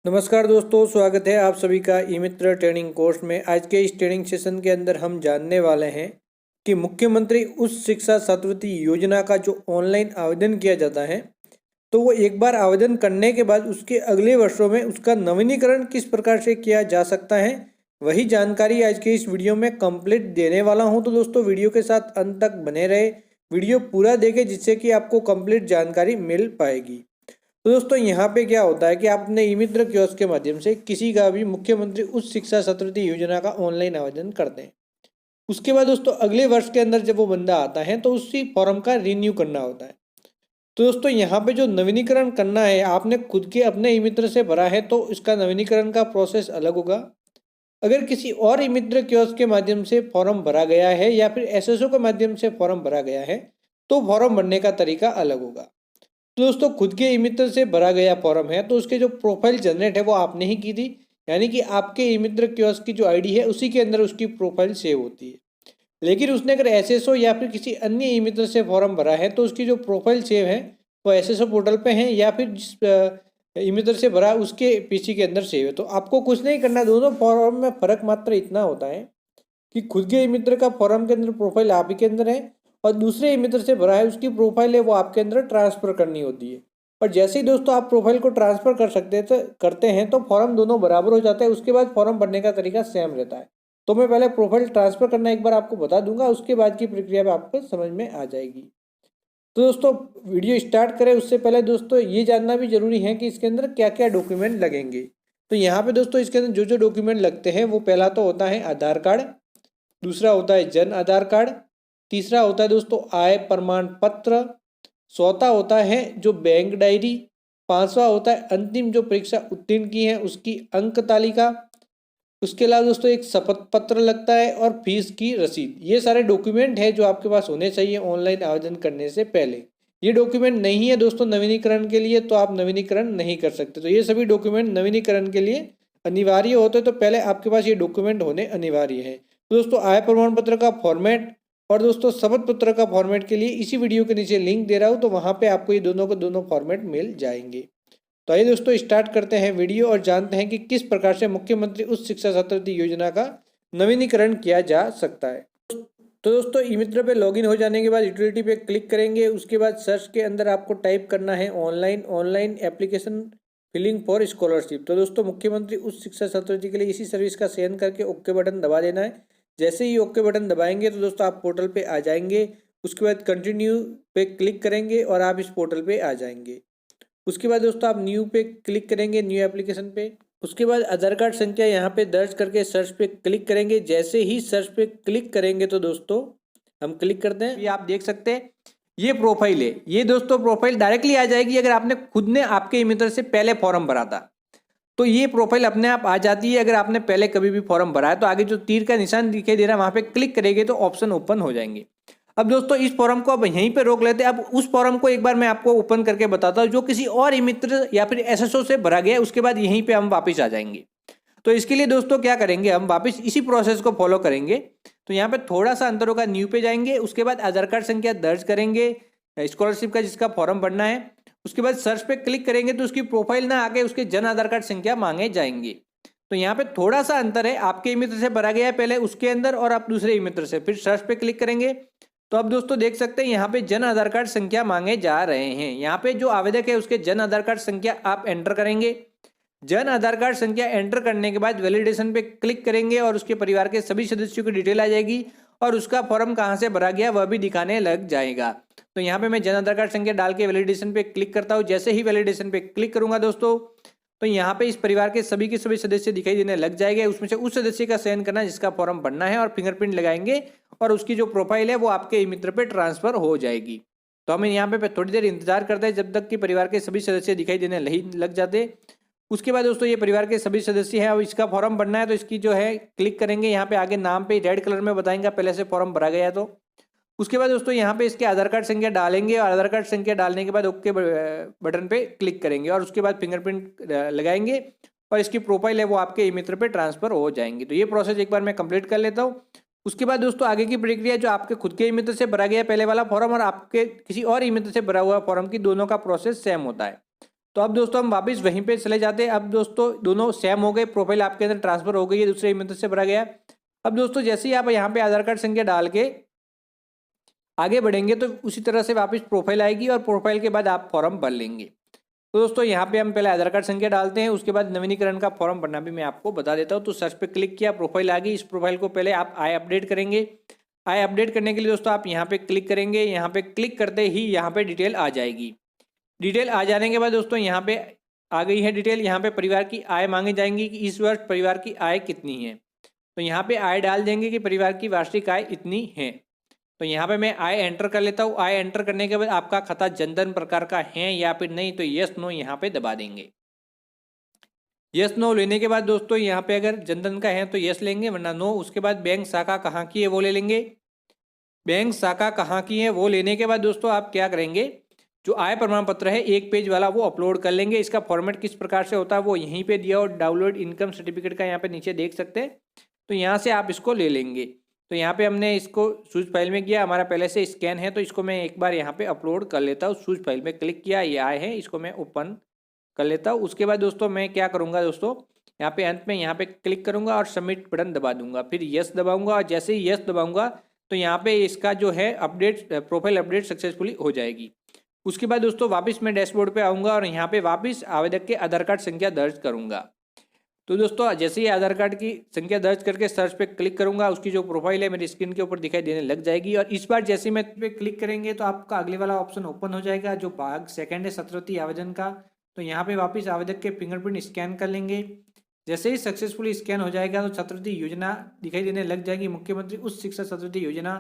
नमस्कार दोस्तों, स्वागत है आप सभी का ई मित्र ट्रेनिंग कोर्स में। आज के इस ट्रेनिंग सेशन के अंदर हम जानने वाले हैं कि मुख्यमंत्री उच्च शिक्षा छात्रवृत्ति योजना का जो ऑनलाइन आवेदन किया जाता है, तो वो एक बार आवेदन करने के बाद उसके अगले वर्षों में उसका नवीनीकरण किस प्रकार से किया जा सकता है, वही जानकारी आज के इस वीडियो में कंप्लीट देने वाला हूँ। तो दोस्तों वीडियो के साथ अंत तक बने रहे, वीडियो पूरा देखें जिससे कि आपको कंप्लीट जानकारी मिल पाएगी। तो दोस्तों यहाँ पे क्या होता है कि आप अपने ई मित्र कियोस्क के माध्यम से किसी का भी मुख्यमंत्री उच्च शिक्षा छात्रवृत्ति योजना का ऑनलाइन आवेदन करते हैं। उसके बाद दोस्तों अगले वर्ष के अंदर जब वो बंदा आता है तो उसी फॉर्म का रिन्यू करना होता है। तो दोस्तों यहाँ पे जो नवीनीकरण करना है, आपने खुद के अपने ई मित्र से भरा है तो इसका नवीनीकरण का प्रोसेस अलग होगा। अगर किसी और ई मित्र कियोस्क के माध्यम से फॉर्म भरा गया है या फिर एसएसओ के माध्यम से फॉर्म भरा गया है तो फॉर्म भरने का तरीका अलग होगा। तो दोस्तों खुद के ई मित्र से भरा गया फॉर्म है तो उसके जो प्रोफाइल जनरेट है वो आपने ही की थी, यानी कि आपके ई मित्र कियोस्क की जो आईडी है उसी के अंदर उसकी प्रोफाइल सेव होती है। लेकिन उसने अगर एसएसओ या फिर किसी अन्य ई मित्र से फॉर्म भरा है तो उसकी जो प्रोफाइल सेव है वो एसएसओ पोर्टल पे है या फिर जिस ई मित्र से भरा उसके पीसी के अंदर सेव है। तो आपको कुछ नहीं करना, दोनों फॉर्म में फ़र्क मात्र इतना होता है कि खुद के ई मित्र का फॉर्म के अंदर प्रोफाइल आप ही के अंदर है और दूसरे ई मित्र से भरा है उसकी प्रोफाइल है वो आपके अंदर ट्रांसफ़र करनी होती है। और जैसे ही दोस्तों आप प्रोफाइल को ट्रांसफ़र करते हैं तो फॉर्म दोनों बराबर हो जाता है। उसके बाद फॉर्म भरने का तरीका सेम रहता है। तो मैं पहले प्रोफाइल ट्रांसफ़र करना एक बार आपको बता दूंगा, उसके बाद की प्रक्रिया में आपको समझ में आ जाएगी। तो दोस्तों वीडियो स्टार्ट करें उससे पहले दोस्तों ये जानना भी जरूरी है कि इसके अंदर क्या क्या डॉक्यूमेंट लगेंगे। तो यहाँ पे दोस्तों इसके अंदर जो जो डॉक्यूमेंट लगते हैं वो पहला तो होता है आधार कार्ड, दूसरा होता है जन आधार कार्ड, तीसरा होता है दोस्तों आय प्रमाण पत्र, चौथा होता है जो बैंक डायरी, पांचवा होता है अंतिम जो परीक्षा उत्तीर्ण की है उसकी अंक तालिका। उसके अलावा दोस्तों एक शपथ पत्र लगता है और फीस की रसीद। ये सारे डॉक्यूमेंट है जो आपके पास होने चाहिए ऑनलाइन आवेदन करने से पहले। ये डॉक्यूमेंट नहीं है दोस्तों नवीनीकरण के लिए तो आप नवीनीकरण नहीं कर सकते। तो ये सभी डॉक्यूमेंट नवीनीकरण के लिए अनिवार्य होते तो पहले आपके पास ये डॉक्यूमेंट होने अनिवार्य है। तो दोस्तों आय प्रमाण पत्र का फॉर्मेट और दोस्तों शपथ पत्र का फॉर्मेट के लिए इसी वीडियो के नीचे लिंक दे रहा हूँ, तो वहाँ पे आपको ये दोनों को दोनों फॉर्मेट मिल जाएंगे। तो आइए दोस्तों स्टार्ट करते हैं वीडियो और जानते हैं कि किस प्रकार से मुख्यमंत्री उच्च शिक्षा छात्रवृत्ति योजना का नवीनीकरण किया जा सकता है। तो दोस्तों ई मित्र पे लॉगिन हो जाने के बाद यूटिलिटी पे क्लिक करेंगे। उसके बाद सर्च के अंदर आपको टाइप करना है online application filling for scholarship. तो दोस्तों मुख्यमंत्री उच्च शिक्षा छात्रवृत्ति के लिए इसी सर्विस का चयन करके ओके बटन दबा देना है। जैसे ही ओके बटन दबाएंगे तो दोस्तों आप पोर्टल पे आ जाएंगे। उसके बाद कंटिन्यू पे क्लिक करेंगे और आप इस पोर्टल पे आ जाएंगे। उसके बाद दोस्तों आप न्यू पे क्लिक करेंगे, न्यू एप्लीकेशन पे। उसके बाद आधार कार्ड संख्या यहाँ पे दर्ज करके सर्च पे क्लिक करेंगे। जैसे ही सर्च पे क्लिक करेंगे तो दोस्तों हम क्लिक करते हैं, ये आप देख सकते हैं ये प्रोफाइल है। ये दोस्तों प्रोफाइल डायरेक्टली आ जाएगी अगर आपने खुद ने आपके ई मित्र से पहले फॉर्म भरा था तो ये प्रोफाइल अपने आप आ जाती है। अगर आपने पहले कभी भी फॉर्म भरा है तो आगे जो तीर का निशान दिखाई दे रहा है वहां पे क्लिक करेंगे तो ऑप्शन ओपन हो जाएंगे। अब दोस्तों इस फॉर्म को अब यहीं पे रोक लेते हैं। अब उस फॉर्म को एक बार मैं आपको ओपन करके बताता हूँ जो किसी और ई मित्र या फिर एसएसओ से भरा गया है, उसके बाद यहीं पे हम वापस आ जाएंगे। तो इसके लिए दोस्तों क्या करेंगे, हम वापस इसी प्रोसेस को फॉलो करेंगे। तो यहाँ पे थोड़ा सा अंतर होगा, न्यू पे जाएंगे, उसके बाद आधार कार्ड संख्या दर्ज करेंगे स्कॉलरशिप का जिसका फॉर्म भरना है। उसके बाद सर्च पे क्लिक करेंगे तो उसकी प्रोफाइल ना आके उसके जन आधार कार्ड संख्या मांगे जाएंगे। तो यहाँ पे थोड़ा सा अंतर है, आपके ई मित्र से भरा गया है पहले उसके अंदर और आप दूसरे ई मित्र से, फिर सर्च पे क्लिक करेंगे तो अब दोस्तों देख सकते हैं यहाँ पे जन आधार कार्ड संख्या मांगे जा रहे हैं। यहाँ पे जो आवेदक है उसके जन आधार कार्ड संख्या आप एंटर करेंगे। जन आधार कार्ड संख्या एंटर करने के बाद वैलिडेशन पे क्लिक करेंगे और उसके परिवार के सभी सदस्यों की डिटेल आ जाएगी और उसका फॉर्म कहाँ से भरा गया वह भी दिखाने लग जाएगा। तो यहाँ पे मैं जन आधार कार्ड संख्या डाल के वैलिडेशन पे क्लिक करता हूँ। जैसे ही वैलिडेशन पे क्लिक करूंगा दोस्तों तो यहाँ पे इस परिवार के सभी सदस्य दिखाई देने लग जाएंगे। उसमें से उस सदस्य का चयन करना जिसका फॉर्म भरना है और फिंगरप्रिंट लगाएंगे और उसकी जो प्रोफाइल है वो आपके ई मित्र पे ट्रांसफर हो जाएगी। तो हमें यहाँ पे थोड़ी देर इंतजार करते हैं जब तक कि परिवार के सभी सदस्य दिखाई देने नहीं लग जाते। उसके बाद दोस्तों ये परिवार के सभी सदस्य हैं, अब इसका फॉर्म भरना है तो इसकी जो है क्लिक करेंगे। यहाँ पे आगे नाम पे रेड कलर में बताएंगे पहले से फॉर्म भरा गया है तो। उसके बाद दोस्तों यहाँ पे इसके आधार कार्ड संख्या डालेंगे और आधार कार्ड संख्या डालने के बाद ओके बटन पे क्लिक करेंगे और उसके बाद फिंगरप्रिंट लगाएंगे और इसकी प्रोफाइल है वो आपके ई मित्र पे ट्रांसफर हो जाएंगे। तो ये प्रोसेस एक बार मैं कंप्लीट कर लेता हूँ। उसके बाद दोस्तों आगे की प्रक्रिया जो आपके खुद के ई मित्र से भरा गया पहले वाला फॉर्म और आपके किसी और ई मित्र से भरा हुआ फॉर्म की दोनों का प्रोसेस सेम होता है। तो अब दोस्तों हम वापस वहीं पे चले जाते हैं। अब दोस्तों दोनों सेम हो गए, प्रोफाइल आपके अंदर ट्रांसफर हो गई है, दूसरे ईमेल से भरा गया। अब दोस्तों जैसे ही आप यहाँ पे आधार कार्ड संख्या डाल के आगे बढ़ेंगे तो उसी तरह से वापस प्रोफाइल आएगी और प्रोफाइल के बाद आप फॉर्म भर लेंगे। तो दोस्तों यहाँ पे हम पहले आधार कार्ड संख्या डालते हैं, उसके बाद नवीनीकरण का फॉर्म भरना भी मैं आपको बता देता हूँ। तो सर्च पे क्लिक किया, प्रोफाइल आ गई। इस प्रोफाइल को पहले आप आई अपडेट करेंगे। आई अपडेट करने के लिए दोस्तों आप यहाँ पे क्लिक करेंगे। यहाँ पे क्लिक करते ही यहाँ पे डिटेल आ जाएगी। डिटेल आ जाने के बाद दोस्तों यहाँ पे आ गई है डिटेल। यहाँ पे परिवार की आय मांगी जाएंगी कि इस वर्ष परिवार की आय कितनी है। तो यहाँ पे आय डाल देंगे कि परिवार की वार्षिक आय इतनी है। तो यहाँ पे मैं आय एंटर कर लेता हूँ। आय एंटर करने के बाद आपका खाता जनधन प्रकार का है या फिर नहीं, तो यस नो यहाँ पे दबा देंगे। यस नो लेने के बाद दोस्तों यहाँ पे अगर जनधन का है तो यस लेंगे, वरना नो। उसके बाद बैंक शाखा कहाँ की है वो ले लेंगे। बैंक शाखा कहाँ की है वो लेने के बाद दोस्तों आप क्या करेंगे, जो आय प्रमाण पत्र है 1 पेज वाला वो अपलोड कर लेंगे। इसका फॉर्मेट किस प्रकार से होता है वो यहीं पे दिया, और डाउनलोड इनकम सर्टिफिकेट का यहाँ पे नीचे देख सकते हैं। तो यहाँ से आप इसको ले लेंगे। तो यहाँ पे हमने इसको सूज फाइल में किया, हमारा पहले से स्कैन है, तो इसको मैं एक बार यहाँ पे अपलोड कर लेता हूँ। सूज फाइल में क्लिक किया, ये आए हैं, इसको मैं ओपन कर लेता हूँ। उसके बाद दोस्तों मैं क्या करूँगा दोस्तों, यहाँ पे अंत में यहाँ पे क्लिक करूँगा और सबमिट बटन दबा दूंगा, फिर यस दबाऊंगा। और जैसे ही यस दबाऊंगा तो यहाँ पे इसका जो है अपडेट, प्रोफाइल अपडेट सक्सेसफुली हो जाएगी। उसके बाद दोस्तों वापस मैं डैशबोर्ड पे आऊँगा और यहाँ पे वापस आवेदक के आधार कार्ड संख्या दर्ज करूँगा। तो दोस्तों जैसे ही आधार कार्ड की संख्या दर्ज करके सर्च पे क्लिक करूंगा, उसकी जो प्रोफाइल है मेरी स्क्रीन के ऊपर दिखाई देने लग जाएगी। और इस बार जैसे मैं पे क्लिक करेंगे तो आपका अगले वाला ऑप्शन ओपन हो जाएगा, जो भाग सेकंड है छात्रवृत्ति आवेदन का। तो यहाँ पे वापस आवेदक के फिंगरप्रिंट स्कैन कर लेंगे। जैसे ही सक्सेसफुली स्कैन हो जाएगा तो छात्रवृत्ति योजना दिखाई देने लग जाएगी, मुख्यमंत्री उच्च शिक्षा छात्रवृत्ति योजना।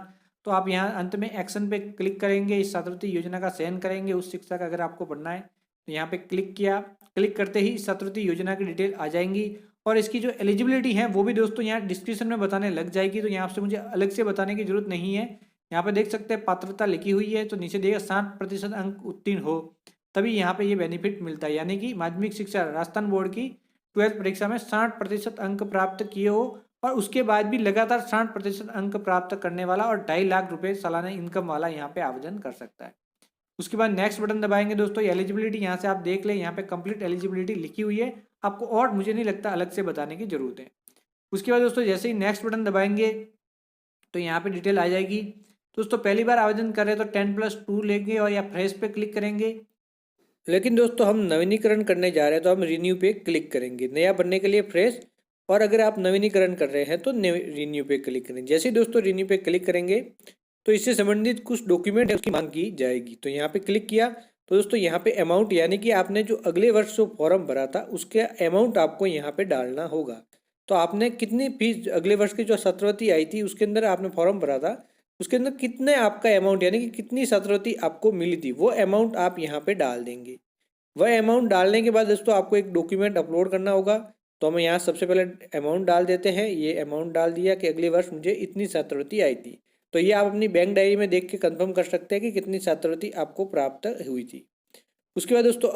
तो आप यहाँ अंत में एक्शन पे क्लिक करेंगे, इस छात्रवृत्ति योजना का चयन करेंगे उच्च शिक्षा का अगर आपको पढ़ना है। तो यहाँ पे क्लिक किया, क्लिक करते ही छात्रवृत्ति योजना की डिटेल आ जाएंगी। और इसकी जो एलिजिबिलिटी है वो भी दोस्तों यहाँ डिस्क्रिप्शन में बताने लग जाएगी, तो यहाँ से मुझे अलग से बताने की जरूरत नहीं है। यहाँ पे देख सकते हैं पात्रता लिखी हुई है, तो नीचे देगा 60% अंक उत्तीर्ण हो तभी यहाँ पे ये बेनिफिट मिलता है। यानी कि माध्यमिक शिक्षा राजस्थान बोर्ड की 12th परीक्षा में 60% अंक प्राप्त किए हो और उसके बाद भी लगातार 60% अंक प्राप्त करने वाला और 2.5 लाख रुपए सालाना इनकम वाला यहाँ पे आवेदन कर सकता है। उसके बाद नेक्स्ट बटन दबाएंगे दोस्तों। एलिजिबिलिटी यहाँ से आप देख लें, यहाँ पे कंप्लीट एलिजिबिलिटी लिखी हुई है, आपको और मुझे नहीं लगता अलग से बताने की जरूरत है। उसके बाद दोस्तों जैसे ही नेक्स्ट बटन दबाएंगे तो यहाँ पे डिटेल आ जाएगी। दोस्तों पहली बार आवेदन कर रहे हैं तो 10+2 लेंगे और या फ्रेश पे क्लिक करेंगे। लेकिन दोस्तों हम नवीनीकरण करने जा रहे हैं तो हम रिन्यू पे क्लिक करेंगे, नया बनने के लिए फ्रेश। और अगर आप नवीनीकरण कर रहे हैं तो रिन्यू पे क्लिक करेंगे। जैसे ही दोस्तों रिन्यू पे क्लिक करेंगे तो इससे संबंधित कुछ डॉक्यूमेंट है उसकी मांग की जाएगी। तो यहाँ पे क्लिक किया तो दोस्तों यहाँ पे अमाउंट, यानी कि आपने जो अगले वर्ष जो फॉर्म भरा था उसके अमाउंट आपको यहाँ पे डालना होगा। तो आपने कितनी फीस अगले वर्ष की जो छात्रवृत्ति आई थी उसके अंदर आपने फॉर्म भरा था, उसके अंदर कितने आपका अमाउंट यानी कि कितनी छात्रवृत्ति आपको मिली थी वो अमाउंट आप यहाँ पे डाल देंगे। वह अमाउंट डालने के बाद दोस्तों आपको एक डॉक्यूमेंट अपलोड करना होगा। तो हम यहाँ सबसे पहले अमाउंट डाल देते हैं। ये अमाउंट डाल दिया कि अगले वर्ष मुझे इतनी छात्रवृत्ति आई थी। तो ये आप अपनी बैंक डायरी में देख के कंफर्म कर सकते हैं कि कितनी छात्रवृत्ति आपको प्राप्त हुई थी। उसके बाद दोस्तों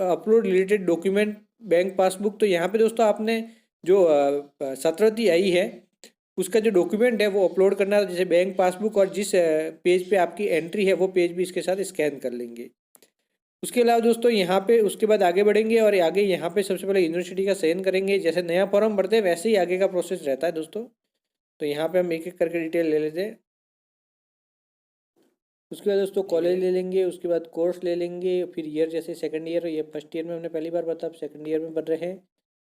upload related document bank passbook. तो यहाँ पे दोस्तों आपने जो छात्रवृत्ति आई है उसका जो डॉक्यूमेंट है वो अपलोड करना है, जैसे बैंक पासबुक, और जिस पेज पे आपकी एंट्री है वो पेज भी इसके साथ स्कैन कर लेंगे। उसके अलावा दोस्तों यहाँ पे उसके बाद आगे बढ़ेंगे और आगे यहाँ पे सबसे पहले यूनिवर्सिटी का चयन करेंगे। जैसे नया फॉर्म भरते हैं वैसे ही आगे का प्रोसेस रहता है दोस्तों। तो यहाँ पे हम एक एक करके डिटेल ले लेते हैं। उसके बाद दोस्तों कॉलेज ले लेंगे, उसके बाद कोर्स ले लेंगे, फिर ईयर जैसे सेकंड ईयर, ये फर्स्ट ईयर में हमने पहली बार पढ़ा, अब सेकंड ईयर में पढ़ रहे हैं।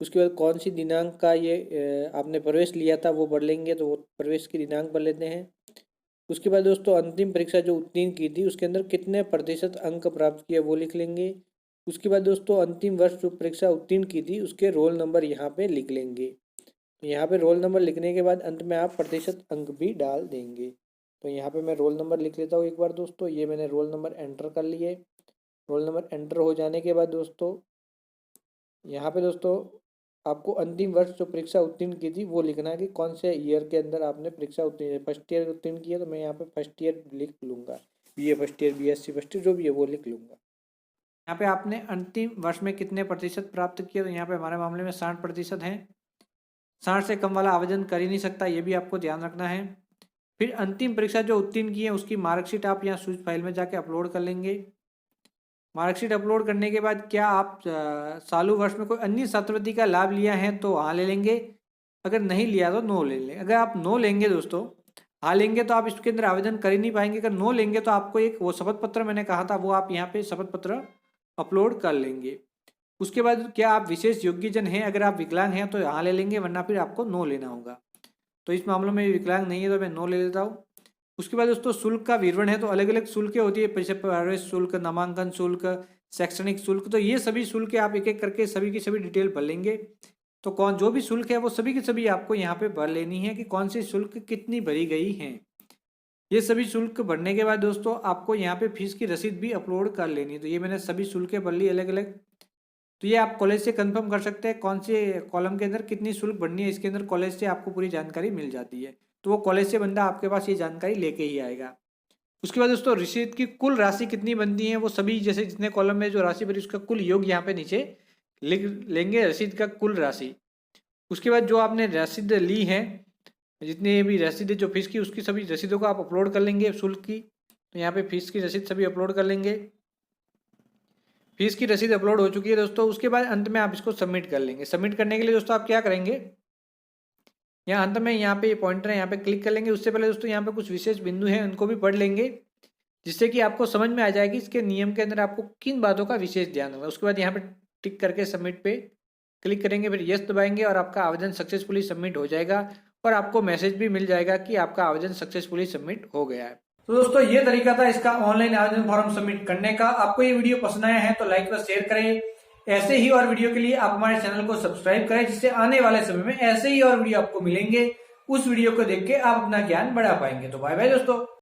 उसके बाद कौन सी दिनांक का ये आपने प्रवेश लिया था वो पढ़ लेंगे, तो वो प्रवेश की दिनांक पढ़ लेते हैं। उसके बाद दोस्तों अंतिम परीक्षा जो उत्तीर्ण की थी उसके अंदर कितने प्रतिशत अंक प्राप्त किए वो लिख लेंगे। उसके बाद दोस्तों अंतिम वर्ष जो परीक्षा उत्तीर्ण की थी उसके रोल नंबर यहाँ पे लिख लेंगे। तो यहाँ पे रोल नंबर लिखने के बाद अंत में आप प्रतिशत अंक भी डाल देंगे। तो यहाँ पे मैं रोल नंबर लिख लेता हूँ एक बार दोस्तों। ये मैंने रोल नंबर एंटर कर लिए। रोल नंबर एंटर हो जाने के बाद दोस्तों यहाँ पे दोस्तों आपको अंतिम वर्ष जो परीक्षा उत्तीर्ण की थी वो लिखना है कि कौन से ईयर के अंदर आपने परीक्षा उत्तीर्ण, फर्स्ट ईयर उत्तीर्ण किया, तो मैं यहाँ पे फर्स्ट ईयर लिख लूँगा, BA first year, BSc first year, जो भी है वो लिख लूँगा। यहाँ पे आपने अंतिम वर्ष में कितने प्रतिशत प्राप्त किया, तो यहाँ पे हमारे मामले में 60% है। 60 से कम वाला आवेदन कर ही नहीं सकता, ये भी आपको ध्यान रखना है। फिर अंतिम परीक्षा जो उत्तीर्ण की है उसकी मार्कशीट आप यहाँ सूच फाइल में जाके अपलोड कर लेंगे। मार्कशीट अपलोड करने के बाद क्या आप चालू वर्ष में कोई अन्य छात्रवृत्ति का लाभ लिया है तो हाँ ले लेंगे, अगर नहीं लिया तो नो ले लें। अगर आप नो लेंगे दोस्तों, हाँ लेंगे तो आप इसके अंदर आवेदन कर ही नहीं पाएंगे। अगर नो लेंगे तो आपको एक वो शपथ पत्र मैंने कहा था वो आप यहाँ पे शपथ पत्र अपलोड कर लेंगे। उसके बाद क्या आप विशेष योग्यजन हैं, अगर आप विकलांग हैं तो हाँ ले लेंगे, वरना फिर आपको नो लेना होगा। तो इस मामलों में विकलांग नहीं है तो मैं नो ले लेता हूँ। उसके बाद दोस्तों शुल्क का विवरण है, तो अलग अलग शुल्कें होती है, जैसे प्रवेश शुल्क, नामांकन शुल्क, शैक्षणिक शुल्क। तो ये सभी शुल्क आप एक एक करके सभी की सभी डिटेल भर लेंगे। तो कौन जो भी शुल्क है वो सभी की सभी आपको यहाँ पे भर लेनी है कि कौन सी शुल्क कितनी भरी गई है। ये सभी शुल्क भरने के बाद दोस्तों आपको यहाँ पे फीस की रसीद भी अपलोड कर लेनी है। तो ये मैंने सभी शुल्कें भर ली अलग अलग। तो ये आप कॉलेज से कंफर्म कर सकते हैं कौन से कॉलम के अंदर कितनी शुल्क भरनी है। इसके अंदर कॉलेज से आपको पूरी जानकारी मिल जाती है, तो वो कॉलेज से बंदा आपके पास ये जानकारी लेके ही आएगा। उसके बाद दोस्तों रसीद की कुल राशि कितनी बनती है वो सभी, जैसे जितने कॉलम में जो राशि भरी उसका कुल योग यहाँ पे नीचे लिख लेंगे, रसीद का कुल राशि। उसके बाद जो आपने रसीद ली है, जितनी भी रसीद जो फीस की उसकी सभी रसीदों को आप अपलोड कर लेंगे शुल्क की। तो यहाँ पे फीस की रसीद सभी अपलोड कर लेंगे। फीस की रसीद अपलोड हो चुकी है दोस्तों। उसके बाद अंत में आप इसको सबमिट कर लेंगे। सबमिट करने के लिए दोस्तों आप क्या करेंगे, यहाँ अंत में यहाँ पे पॉइंटर है, यहाँ पे क्लिक कर लेंगे। उससे पहले दोस्तों यहाँ पे कुछ विशेष बिंदु हैं उनको भी पढ़ लेंगे, जिससे कि आपको समझ में आ जाएगी इसके नियम के अंदर आपको किन बातों का विशेष ध्यान होगा। उसके बाद यहाँ पे टिक करके सबमिट पे क्लिक करेंगे, फिर यस दबाएंगे और आपका आवेदन सक्सेसफुली सबमिट हो जाएगा और आपको मैसेज भी मिल जाएगा कि आपका आवेदन सक्सेसफुली सबमिट हो गया है। तो दोस्तों ये तरीका था इसका ऑनलाइन आवेदन फॉर्म सबमिट करने का। आपको ये वीडियो पसंद आया है तो लाइक व शेयर करें। ऐसे ही और वीडियो के लिए आप हमारे चैनल को सब्सक्राइब करें, जिससे आने वाले समय में ऐसे ही और वीडियो आपको मिलेंगे। उस वीडियो को देख के आप अपना ज्ञान बढ़ा पाएंगे। तो बाय बाय दोस्तों।